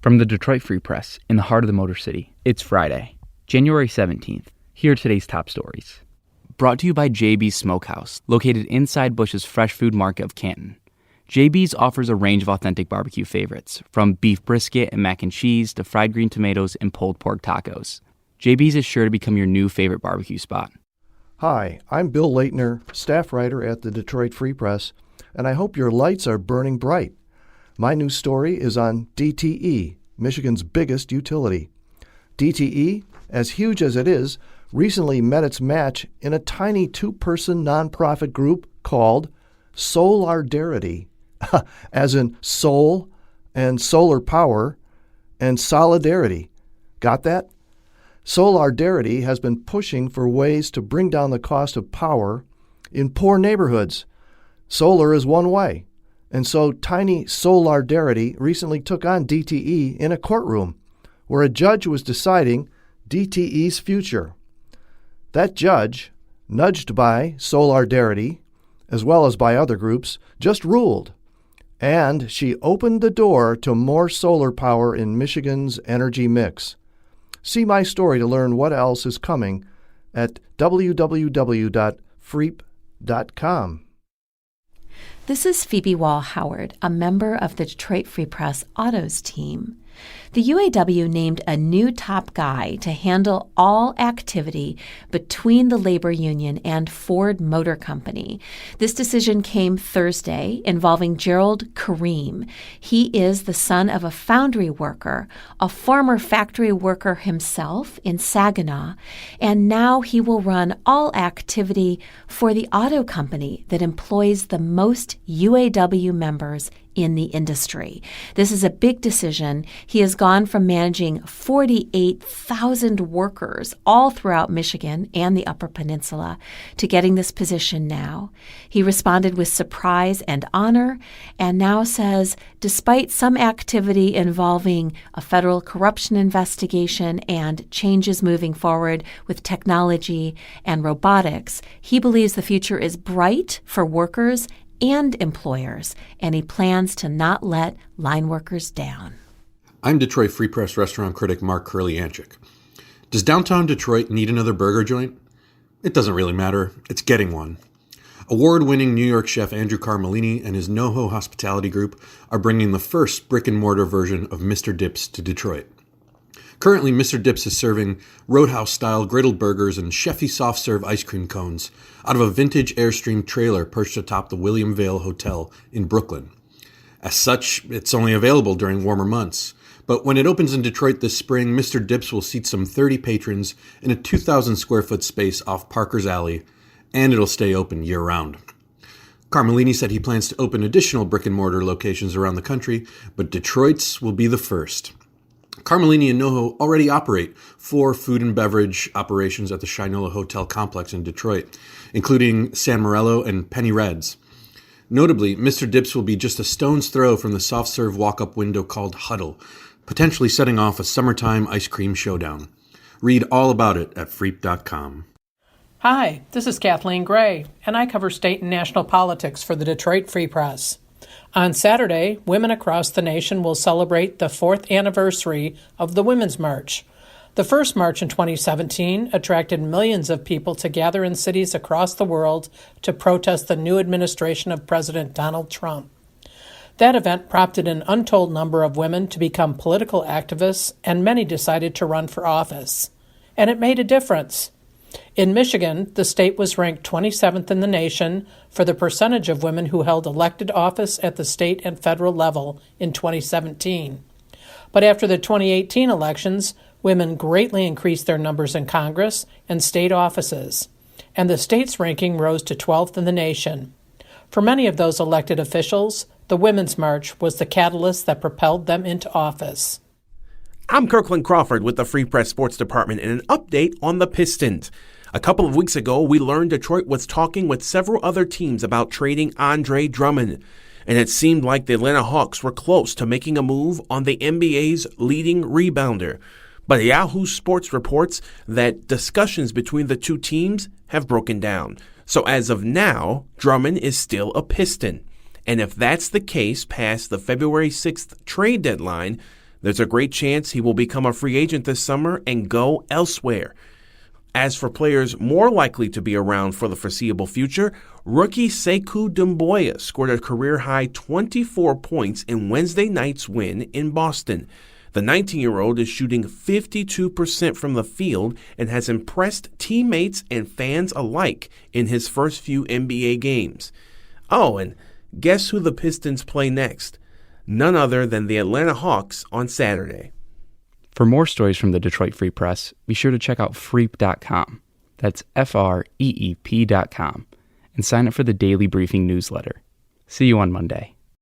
From the Detroit Free Press, in the heart of the Motor City, it's Friday, January 17th. Here are today's top stories. Brought to you by JB's Smokehouse, located inside Bush's Fresh Food Market of Canton. JB's offers a range of authentic barbecue favorites, from beef brisket and mac and cheese to fried green tomatoes and pulled pork tacos. JB's is sure to become your new favorite barbecue spot. Hi, I'm Bill Leitner, staff writer at the Detroit Free Press, and I hope your lights are burning bright. My new story is on DTE, Michigan's biggest utility. DTE, as huge as it is, recently met its match in a tiny two-person nonprofit group called Solidarity, as in soul and solar power and solidarity. Got that? Solidarity has been pushing for ways to bring down the cost of power in poor neighborhoods. Solar is one way, and so tiny Solidarity recently took on DTE in a courtroom where a judge was deciding DTE's future. That judge, nudged by Solidarity, as well as by other groups, just ruled, and she opened the door to more solar power in Michigan's energy mix. See my story to learn what else is coming at www.freep.com. This is Phoebe Wall-Howard, a member of the Detroit Free Press Autos team. The UAW named a new top guy to handle all activity between the labor union and Ford Motor Company. This decision came Thursday, involving Gerald Kareem. He is the son of a foundry worker, a former factory worker himself in Saginaw, and now he will run all activity for the auto company that employs the most UAW members in the industry. This is a big decision. He has gone from managing 48,000 workers all throughout Michigan and the Upper Peninsula to getting this position now. He responded with surprise and honor, and now says, despite some activity involving a federal corruption investigation and changes moving forward with technology and robotics, he believes the future is bright for workers and employers, and he plans to not let line workers down. I'm Detroit Free Press restaurant critic Mark Kurlianchik. Does downtown Detroit need another burger joint? It doesn't really matter. It's getting one. Award-winning New York chef Andrew Carmelini and his NoHo Hospitality Group are bringing the first brick-and-mortar version of Mr. Dips to Detroit. Currently, Mr. Dips is serving Roadhouse-style griddled burgers and chefy soft-serve ice cream cones out of a vintage Airstream trailer perched atop the William Vale Hotel in Brooklyn. As such, it's only available during warmer months. But when it opens in Detroit this spring, Mr. Dips will seat some 30 patrons in a 2,000-square-foot space off Parker's Alley, and it'll stay open year-round. Carmelini said he plans to open additional brick-and-mortar locations around the country, but Detroit's will be the first. Carmelini and NoHo already operate 4 food and beverage operations at the Shinola Hotel complex in Detroit, including San Morello and Penny Red's. Notably, Mr. Dips will be just a stone's throw from the soft-serve walk-up window called Huddle, potentially setting off a summertime ice cream showdown. Read all about it at freep.com. Hi, this is Kathleen Gray, and I cover state and national politics for the Detroit Free Press. On Saturday, women across the nation will celebrate the 4th anniversary of the Women's March. The first march in 2017 attracted millions of people to gather in cities across the world to protest the new administration of President Donald Trump. That event prompted an untold number of women to become political activists, and many decided to run for office. And it made a difference. In Michigan, the state was ranked 27th in the nation for the percentage of women who held elected office at the state and federal level in 2017. But after the 2018 elections, women greatly increased their numbers in Congress and state offices, and the state's ranking rose to 12th in the nation. For many of those elected officials, the Women's March was the catalyst that propelled them into office. I'm Kirkland Crawford with the Free Press Sports Department and an update on the Pistons. A couple of weeks ago, we learned Detroit was talking with several other teams about trading Andre Drummond, and it seemed like the Atlanta Hawks were close to making a move on the NBA's leading rebounder. But Yahoo Sports reports that discussions between the two teams have broken down. So as of now, Drummond is still a Piston. And if that's the case past the February 6th trade deadline, There's a great chance he will become a free agent this summer and go elsewhere. As for players more likely to be around for the foreseeable future, rookie Sekou Doumbouya scored a career-high 24 points in Wednesday night's win in Boston. The 19-year-old is shooting 52% from the field and has impressed teammates and fans alike in his first few NBA games. Oh, and guess who the Pistons play next? None other than the Atlanta Hawks on Saturday. For more stories from the Detroit Free Press, be sure to check out freep.com. That's FREEP.com. And sign up for the Daily Briefing newsletter. See you on Monday.